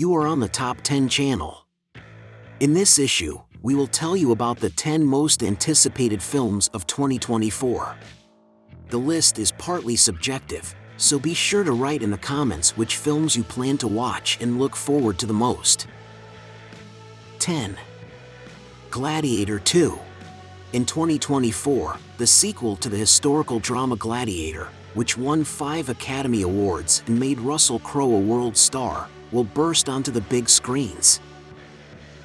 You are on the Top 10 channel. In this issue, we will tell you about the 10 most anticipated films of 2024. The list is partly subjective, so be sure to write in the comments which films you plan to watch and look forward to the most. 10. Gladiator 2. In 2024, the sequel to the historical drama Gladiator, which won 5 Academy Awards and made Russell Crowe a world star, will burst onto the big screens.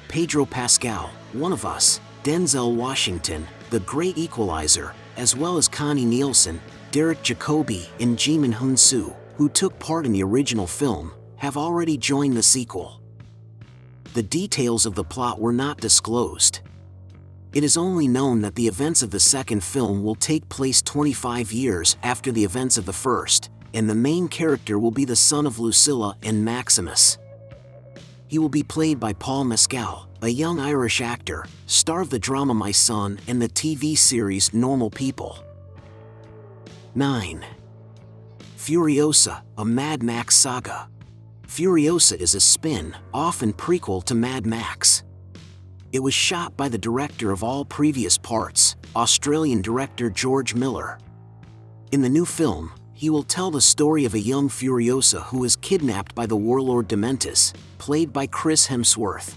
Pedro Pascal, One of Us, Denzel Washington, The Great Equalizer, as well as Connie Nielsen, Derek Jacobi, and Jimin Hun-soo, who took part in the original film, have already joined the sequel. The details of the plot were not disclosed. It is only known that the events of the second film will take place 25 years after the events of the first, and the main character will be the son of Lucilla and Maximus. He will be played by Paul Mescal, a young Irish actor, star of the drama My Son and the TV series Normal People. 9. Furiosa, a Mad Max Saga. Furiosa is a spin-off and prequel to Mad Max. It was shot by the director of all previous parts, Australian director George Miller. In the new film, he will tell the story of a young Furiosa who is kidnapped by the warlord Dementus, played by Chris Hemsworth.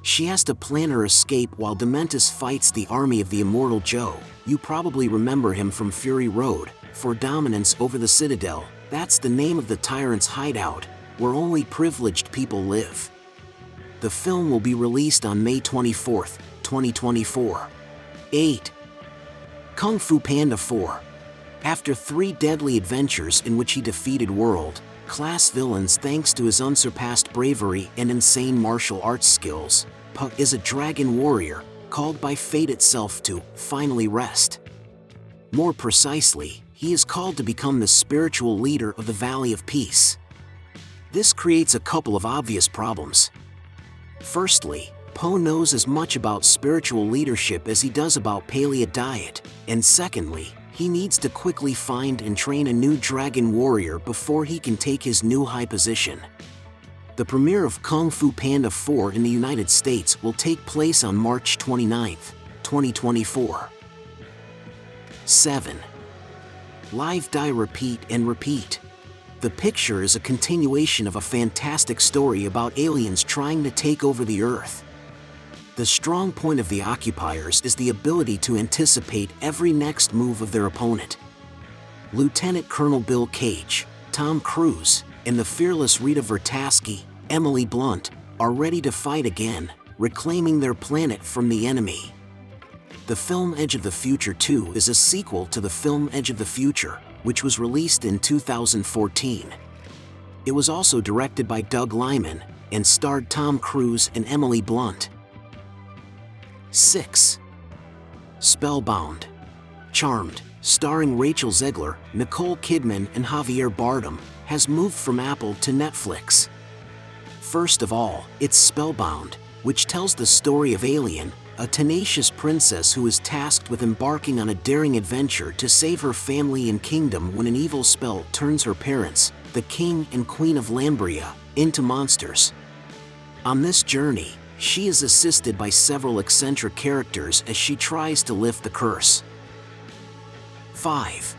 She has to plan her escape while Dementus fights the army of the immortal Joe. You probably remember him from Fury Road, for dominance over the Citadel. That's the name of the tyrant's hideout, where only privileged people live. The film will be released on May 24, 2024. 8. Kung Fu Panda 4. After 3 deadly adventures in which he defeated world-class villains thanks to his unsurpassed bravery and insane martial arts skills, Pu is a dragon warrior, called by fate itself to finally rest. More precisely, he is called to become the spiritual leader of the Valley of Peace. This creates a couple of obvious problems. Firstly, Poe knows as much about spiritual leadership as he does about paleo diet, and secondly, he needs to quickly find and train a new dragon warrior before he can take his new high position. The premiere of Kung Fu Panda 4 in the United States will take place on March 29, 2024. 7. Live Die Repeat and Repeat. The picture is a continuation of a fantastic story about aliens trying to take over the Earth. The strong point of the occupiers is the ability to anticipate every next move of their opponent. Lieutenant Colonel Bill Cage, Tom Cruise, and the fearless Rita Vertasky, Emily Blunt, are ready to fight again, reclaiming their planet from the enemy. The film Edge of the Future 2 is a sequel to the film Edge of the Future, which was released in 2014. It was also directed by Doug Liman and starred Tom Cruise and Emily Blunt. 6. Spellbound. Charmed, starring Rachel Zegler, Nicole Kidman and Javier Bardem, has moved from Apple to Netflix. First of all, it's Spellbound, which tells the story of Alien, a tenacious princess who is tasked with embarking on a daring adventure to save her family and kingdom when an evil spell turns her parents, the king and queen of Lambria, into monsters. On this journey, she is assisted by several eccentric characters as she tries to lift the curse. 5.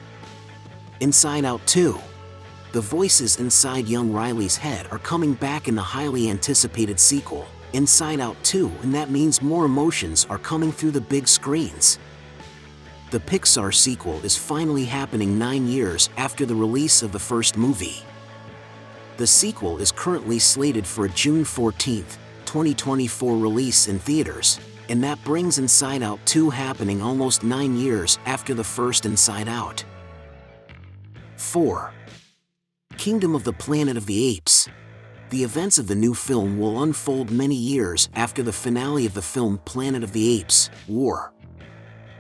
Inside Out 2. The voices inside young Riley's head are coming back in the highly anticipated sequel, Inside Out 2, and that means more emotions are coming through the big screens. The Pixar sequel is finally happening 9 years after the release of the first movie. The sequel is currently slated for a June 14, 2024 release in theaters, and that brings Inside Out 2 happening almost 9 years after the first Inside Out. 4. Kingdom of the Planet of the Apes. The events of the new film will unfold many years after the finale of the film Planet of the Apes, War.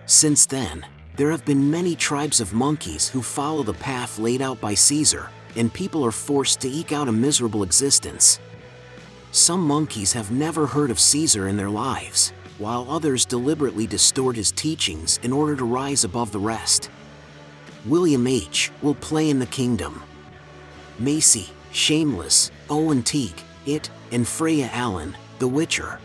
Since then, there have been many tribes of monkeys who follow the path laid out by Caesar, and people are forced to eke out a miserable existence. Some monkeys have never heard of Caesar in their lives, while others deliberately distort his teachings in order to rise above the rest. William H. will play in the kingdom. Macy, Shameless, Owen Teague, It, and Freya Allan, The Witcher.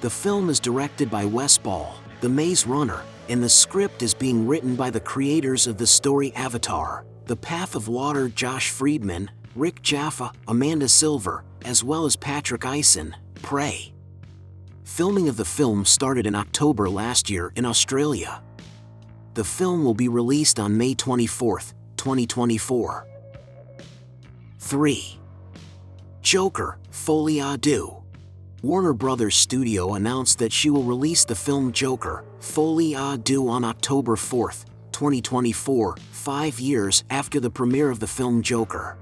The film is directed by Wes Ball, The Maze Runner, and the script is being written by the creators of the story Avatar, The Path of Water, Josh Friedman, Rick Jaffa, Amanda Silver, as well as Patrick Eisen, Prey. Filming of the film started in October last year in Australia. The film will be released on May 24, 2024. 3. Joker, Folie Deux. Warner Brothers Studio announced that she will release the film Joker, Folie Deux on October 4, 2024, 5 years after the premiere of the film Joker.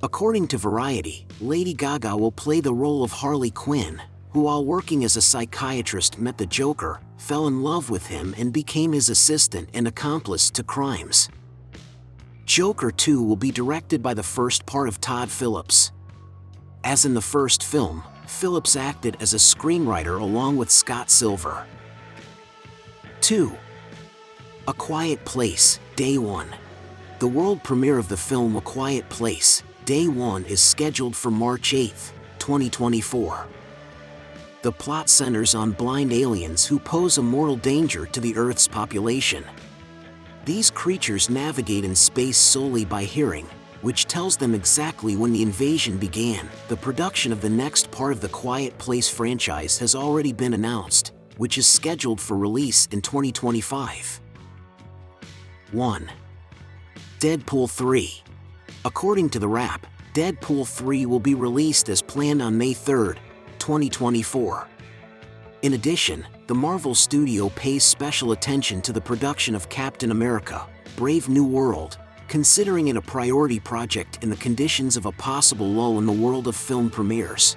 According to Variety, Lady Gaga will play the role of Harley Quinn, who while working as a psychiatrist met the Joker, fell in love with him and became his assistant and accomplice to crimes. Joker 2 will be directed by the first part of Todd Phillips. As in the first film, Phillips acted as a screenwriter along with Scott Silver. 2. A Quiet Place, Day 1. The world premiere of the film A Quiet Place, Day 1 is scheduled for March 8, 2024. The plot centers on blind aliens who pose a mortal danger to the Earth's population. These creatures navigate in space solely by hearing, which tells them exactly when the invasion began. The production of the next part of the Quiet Place franchise has already been announced, which is scheduled for release in 2025. 1. Deadpool 3. According to The Wrap, Deadpool 3 will be released as planned on May 3, 2024. In addition, the Marvel Studio pays special attention to the production of Captain America: Brave New World, considering it a priority project in the conditions of a possible lull in the world of film premieres.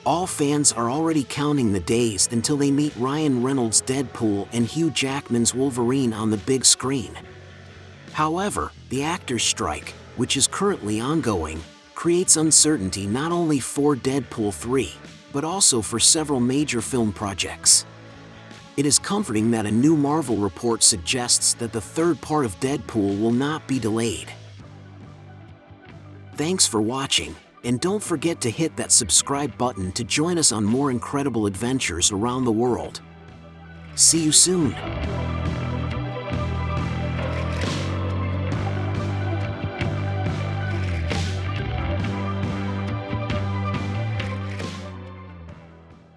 All fans are already counting the days until they meet Ryan Reynolds' Deadpool and Hugh Jackman's Wolverine on the big screen. However, the actors' strike, which is currently ongoing, creates uncertainty not only for Deadpool 3, but also for several major film projects. It is comforting that a new Marvel report suggests that the third part of Deadpool will not be delayed. Thanks for watching, and don't forget to hit that subscribe button to join us on more incredible adventures around the world. See you soon!